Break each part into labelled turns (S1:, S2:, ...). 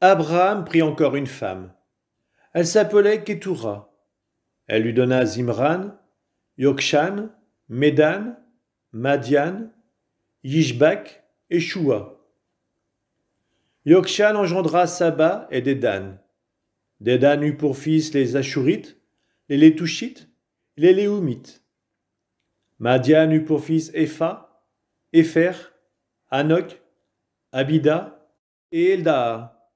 S1: Abraham prit encore une femme. Elle s'appelait Ketura. Elle lui donna Zimran, Yokshan, Médan, Madian, Yishbak et Shua. Yokshan engendra Saba et Dédan. Dédan eut pour fils les Ashurites, les Létouchites, les Léoumites. Madian eut pour fils Epha, Épher, Hanok, Abida et Eldaa.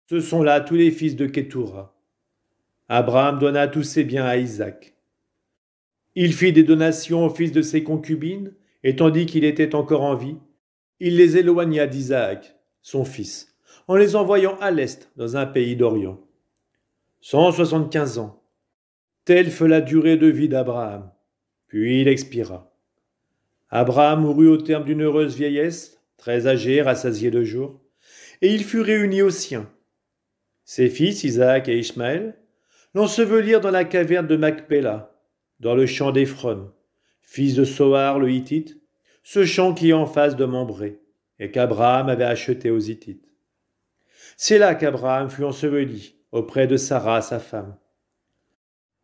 S1: Ce sont là tous les fils de Ketura. Abraham donna tous ses biens à Isaac. Il fit des donations aux fils de ses concubines, et tandis qu'il était encore en vie, il les éloigna d'Isaac, son fils, en les envoyant à l'est dans un pays d'Orient. 175 ans. Telle fut la durée de vie d'Abraham. Puis il expira. Abraham mourut au terme d'une heureuse vieillesse, très âgé, rassasié de jours, et il fut réuni aux siens. Ses fils, Isaac et Ishmaël, l'ensevelirent dans la caverne de Macpéla, dans le champ d'Éphron, fils de Soar le Hittite, ce champ qui est en face de Mambré, et qu'Abraham avait acheté aux Hittites. C'est là qu'Abraham fut enseveli, auprès de Sarah, sa femme.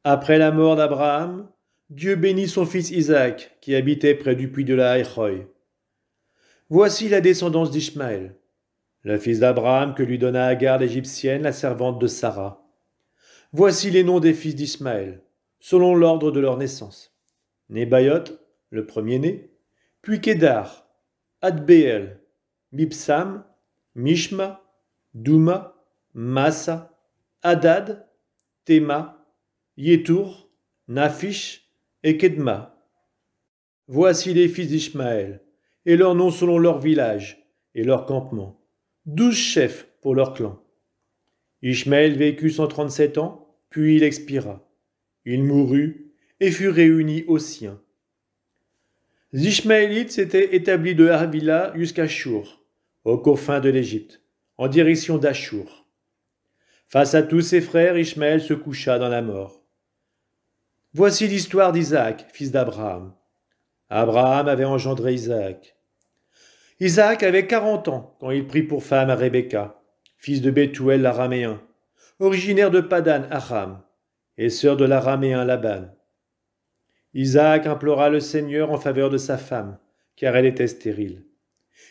S1: Après la mort d'Abraham, Dieu bénit son fils Isaac, qui habitait près du puits de la Haïroï. Voici la descendance d'Ishmaël, le fils d'Abraham que lui donna Agar l'Égyptienne, la servante de Sarah. Voici les noms des fils d'Ishmaël, selon l'ordre de leur naissance. Nébaïot, le premier-né, puis Kédar, Adbéel, Mibsam, Mishma, Douma, Massa, Hadad, Théma, Yétour, Naphish et Kedma. Voici les fils d'Ishmaël, et leurs noms selon leur village et leur campement. 12 chefs pour leur clan. Ishmaël vécut 137 ans, puis il expira. Il mourut et fut réuni aux siens. Les Ishmaélites s'étaient établis de Havila jusqu'à Shur, aux confins de l'Égypte, en direction d'Achour. Face à tous ses frères, Ishmaël se coucha dans la mort. Voici l'histoire d'Isaac, fils d'Abraham. Abraham avait engendré Isaac. Isaac avait 40 ans quand il prit pour femme à Rebecca, fils de Bethuel l'araméen, originaire de Padan Aram, et sœur de l'araméen Laban. Isaac implora le Seigneur en faveur de sa femme, car elle était stérile.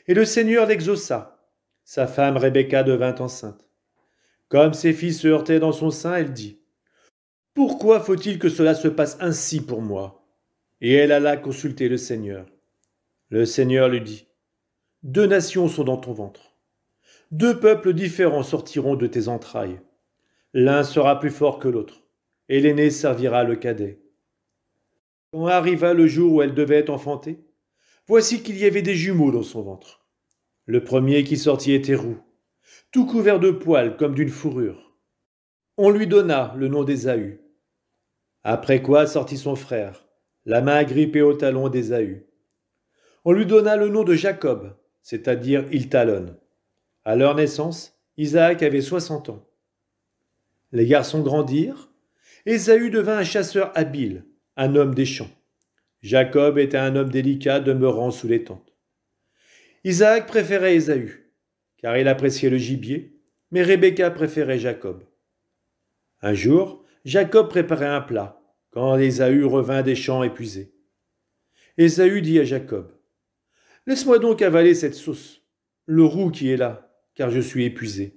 S1: Et le Seigneur l'exauça. Sa femme Rebecca devint enceinte. Comme ses fils se heurtaient dans son sein, elle dit « Pourquoi faut-il que cela se passe ainsi pour moi ?» Et elle alla consulter le Seigneur. Le Seigneur lui dit « 2 nations sont dans ton ventre. 2 peuples différents sortiront de tes entrailles. L'un sera plus fort que l'autre, et l'aîné servira le cadet. » Quand arriva le jour où elle devait enfanter, voici qu'il y avait des jumeaux dans son ventre. Le premier qui sortit était roux, tout couvert de poils comme d'une fourrure. On lui donna le nom d'Ésaü. Après quoi sortit son frère, la main agrippée au talon d'Ésaü. On lui donna le nom de Jacob, c'est-à-dire il talonne. À leur naissance, Isaac avait 60 ans. Les garçons grandirent. Ésaü devint un chasseur habile, un homme des champs. Jacob était un homme délicat demeurant sous les tentes. Isaac préférait Ésaü, car il appréciait le gibier, mais Rebecca préférait Jacob. Un jour, Jacob préparait un plat, quand Ésaü revint des champs épuisé. Ésaü dit à Jacob, « Laisse-moi donc avaler cette sauce, le roux qui est là, car je suis épuisé. »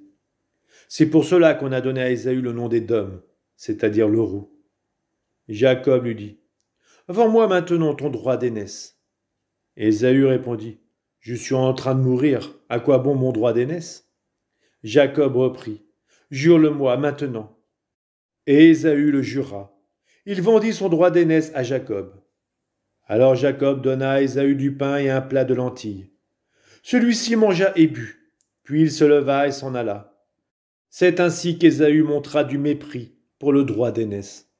S1: C'est pour cela qu'on a donné à Ésaü le nom d'Édom, c'est-à-dire le roux. Jacob lui dit, « Vends-moi maintenant ton droit d'aînesse. » Ésaü répondit, « Je suis en train de mourir, à quoi bon mon droit d'aînesse ?» Jacob reprit, « Jure-le-moi maintenant. » Et Ésaü le jura. Il vendit son droit d'aînesse à Jacob. Alors Jacob donna à Ésaü du pain et un plat de lentilles. Celui-ci mangea et but, puis il se leva et s'en alla. C'est ainsi qu'Ésaü montra du mépris pour le droit d'aînesse.